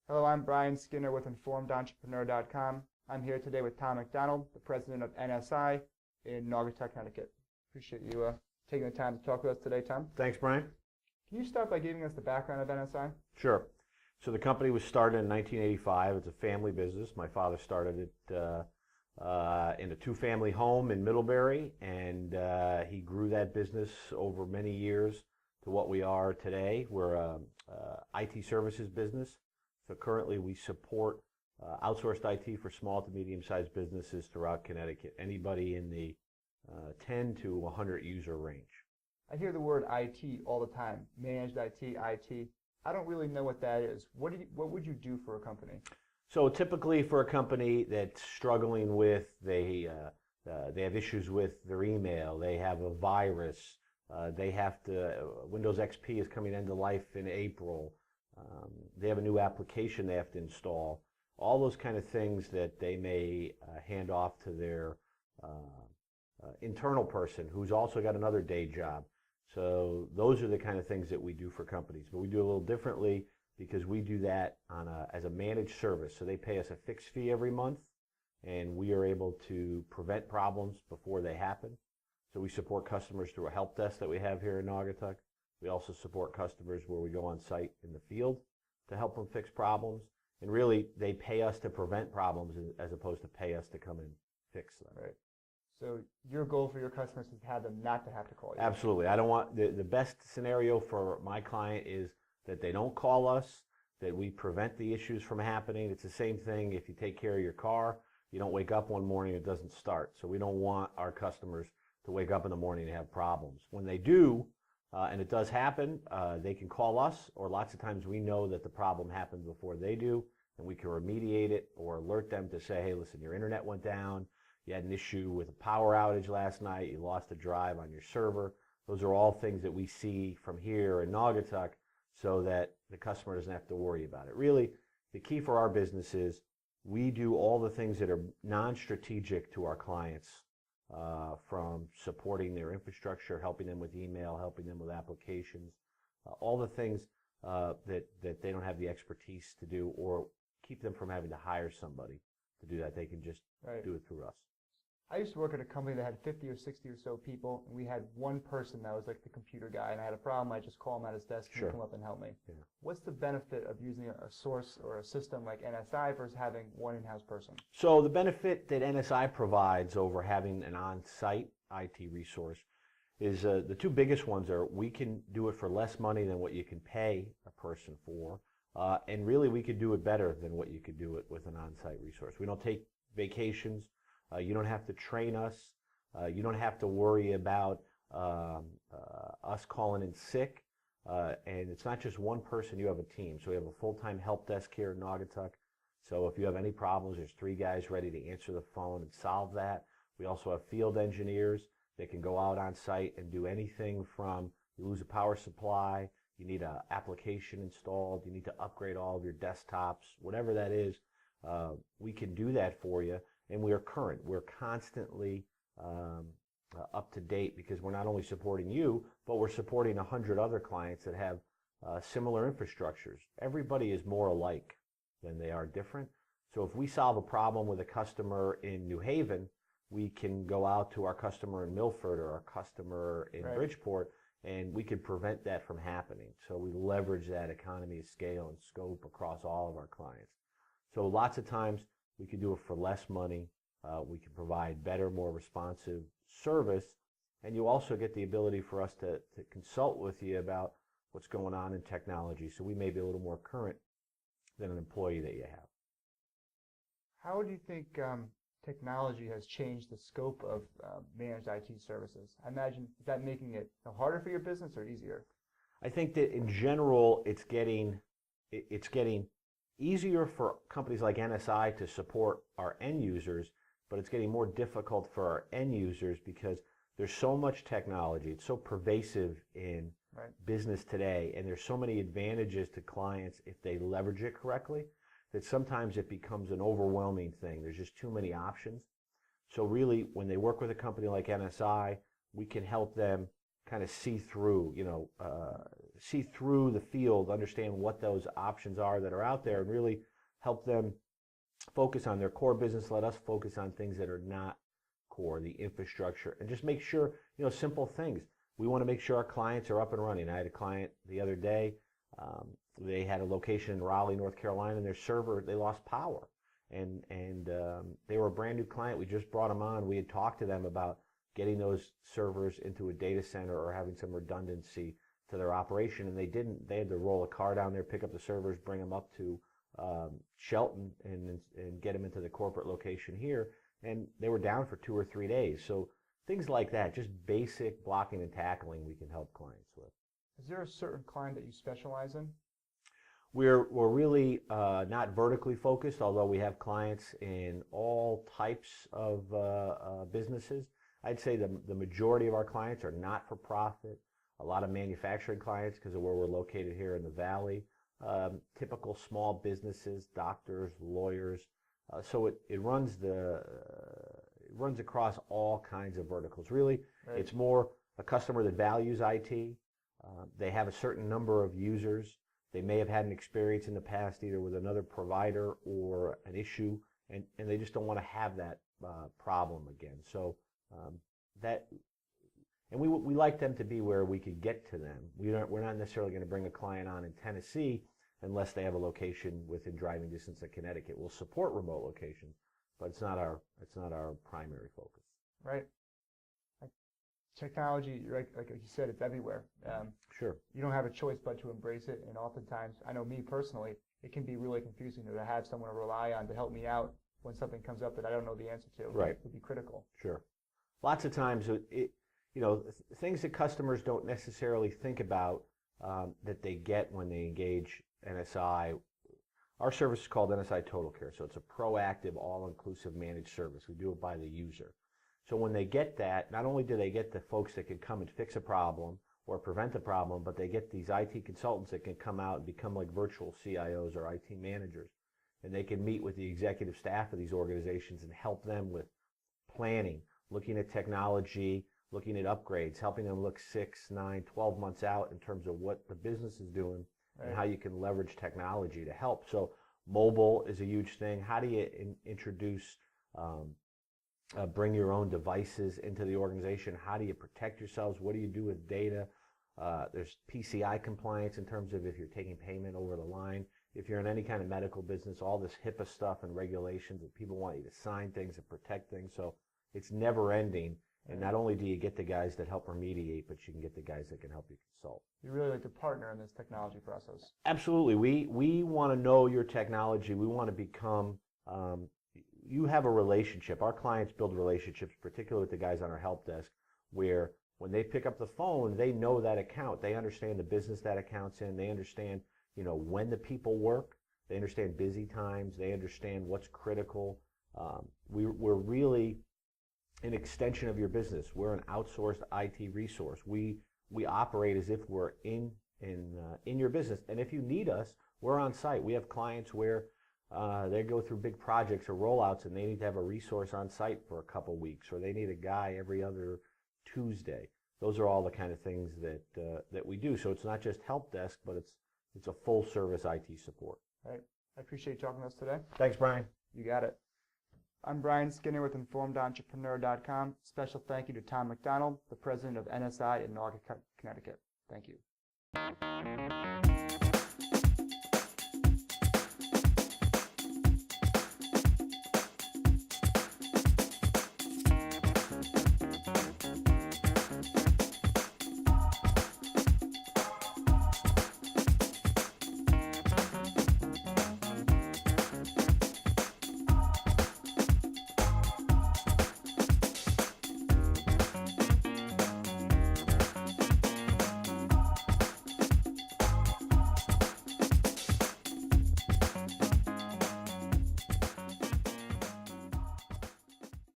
Hello, I'm Brian Skinner with InformedEntrepreneur.com. I'm here today with Tom Mcdonald, the president of NSI in Naugatuck, Connecticut. Appreciate you taking the time to talk with us today, Tom. Thanks, Brian. Can you start by giving us the background of NSI? Sure. So the company was started in 1985. It's a family business. My father started it in a two-family home in Middlebury, and he grew that business over many years to what we are today. We're a IT services business. So currently we support outsourced IT for small to medium-sized businesses throughout Connecticut. Anybody in the 10 to 100 user range. I hear the word IT all the time, managed IT, IT. I don't really know what that is. What would you do for a company? So typically for a company that's struggling with, they have issues with their email, they have a virus, they have to, Windows XP is coming end of life in April, they have a new application they have to install, all those kind of things that they may hand off to their internal person who's also got another day job. So those are the kind of things that we do for companies, but we do a little differently because we do that as a managed service. So they pay us a fixed fee every month, and we are able to prevent problems before they happen. So we support customers through a help desk that we have here in Naugatuck. We also support customers where we go on site in the field to help them fix problems. And really, they pay us to prevent problems as opposed to pay us to come and fix them. Right. So your goal for your customers is to have them not to have to call you. Absolutely. I don't want the best scenario for my client is that they don't call us, that we prevent the issues from happening. It's the same thing if you take care of your car. You don't wake up one morning, it doesn't start. So we don't want our customers to wake up in the morning and have problems. When they do, and it does happen, they can call us, or lots of times we know that the problem happened before they do, and we can remediate it or alert them to say, hey, listen, your internet went down. You had an issue with a power outage last night, you lost a drive on your server. Those are all things that we see from here in Naugatuck so that the customer doesn't have to worry about it. Really, the key for our business is we do all the things that are non-strategic to our clients, from supporting their infrastructure, helping them with email, helping them with applications, all the things that they don't have the expertise to do or keep them from having to hire somebody to do that. They can just do it through us. I used to work at a company that had 50 or 60 or so people, and we had one person that was like the computer guy, and I had a problem, I just call him at his desk and he'd come up and help me. Yeah. What's the benefit of using a source or a system like NSI versus having one in-house person? So the benefit that NSI provides over having an on-site IT resource is the two biggest ones are we can do it for less money than what you can pay a person for, and really we could do it better than what you could do it with an on-site resource. We don't take vacations. You don't have to train us. You don't have to worry about us calling in sick. And it's not just one person, you have a team. So we have a full-time help desk here in Naugatuck. So if you have any problems, there's 3 guys ready to answer the phone and solve that. We also have field engineers that can go out on site and do anything from you lose a power supply, you need an application installed, you need to upgrade all of your desktops, whatever that is, we can do that for you. And we are current. We're constantly up to date because we're not only supporting you, but we're supporting 100 other clients that have similar infrastructures. Everybody is more alike than they are different. So if we solve a problem with a customer in New Haven, we can go out to our customer in Milford or our customer in Bridgeport, and we can prevent that from happening. So we leverage that economy of scale and scope across all of our clients. So lots of times, we can do it for less money. We can provide better, more responsive service. And you also get the ability for us to consult with you about what's going on in technology. So we may be a little more current than an employee that you have. How do you think technology has changed the scope of managed IT services? I imagine, is that making it harder for your business or easier? I think that in general, it's getting easier for companies like NSI to support our end users, but it's getting more difficult for our end users because there's so much technology. It's so pervasive in business today, and there's so many advantages to clients if they leverage it correctly that sometimes it becomes an overwhelming thing. There's just too many options. So really, when they work with a company like NSI, we can help them kind of see through, see through the field, understand what those options are that are out there, and really help them focus on their core business. Let us focus on things that are not core, the infrastructure, and just make sure, simple things. We want to make sure our clients are up and running. I had a client the other day. They had a location in Raleigh, North Carolina, and their server, they lost power. And they were a brand new client. We just brought them on. We had talked to them about getting those servers into a data center or having some redundancy to their operation, and they didn't. They had to roll a car down there, pick up the servers, bring them up to Shelton, and get them into the corporate location here, and they were down for 2 or 3 days. So things like that, just basic blocking and tackling, we can help clients with. Is there a certain client that you specialize in? We're really not vertically focused, although we have clients in all types of businesses. I'd say the majority of our clients are not-for-profit, a lot of manufacturing clients because of where we're located here in the Valley, typical small businesses, doctors, lawyers. So it runs across all kinds of verticals. Really, right. It's more a customer that values IT. They have a certain number of users. They may have had an experience in the past either with another provider or an issue, and they just don't want to have that problem again. So and we like them to be where we could get to them. We're not necessarily going to bring a client on in Tennessee unless they have a location within driving distance of Connecticut. We'll support remote locations, but it's not our primary focus. Right. Technology, like you said, it's everywhere. Sure. You don't have a choice but to embrace it, and oftentimes, I know me personally, it can be really confusing to have someone to rely on to help me out when something comes up that I don't know the answer to. Right. It would be critical. Sure. Lots of times, things that customers don't necessarily think about that they get when they engage NSI. Our service is called NSI Total Care, so it's a proactive, all-inclusive managed service. We do it by the user. So when they get that, not only do they get the folks that can come and fix a problem or prevent a problem, but they get these IT consultants that can come out and become like virtual CIOs or IT managers. And they can meet with the executive staff of these organizations and help them with planning, looking at technology, looking at upgrades, helping them look 6, 9, 12 months out in terms of what the business is doing, right, and how you can leverage technology to help. So mobile is a huge thing. How do you introduce bring your own devices into the organization? How do you protect yourselves? What do you do with data? There's PCI compliance in terms of if you're taking payment over the line. If you're in any kind of medical business, all this HIPAA stuff and regulations, and people want you to sign things and protect things. So it's never ending. And not only do you get the guys that help remediate, but you can get the guys that can help you consult. You really like to partner in this technology process. Absolutely. We want to know your technology. We want to become you have a relationship. Our clients build relationships, particularly with the guys on our help desk, where when they pick up the phone, they know that account. They understand the business that account's in. They understand, when the people work. They understand busy times. They understand what's critical. We're really an extension of your business. We're an outsourced IT resource. We operate as if we're in your business. And if you need us, we're on site. We have clients where they go through big projects or rollouts and they need to have a resource on site for a couple weeks, or they need a guy every other Tuesday. Those are all the kind of things that we do. So it's not just help desk, but it's a full service IT support. Right. I appreciate you talking to us today. Thanks, Brian. You got it. I'm Brian Skinner with InformedEntrepreneur.com. Special thank you to Tom Mcdonald, the president of NSI in Norfolk, Connecticut. Thank you.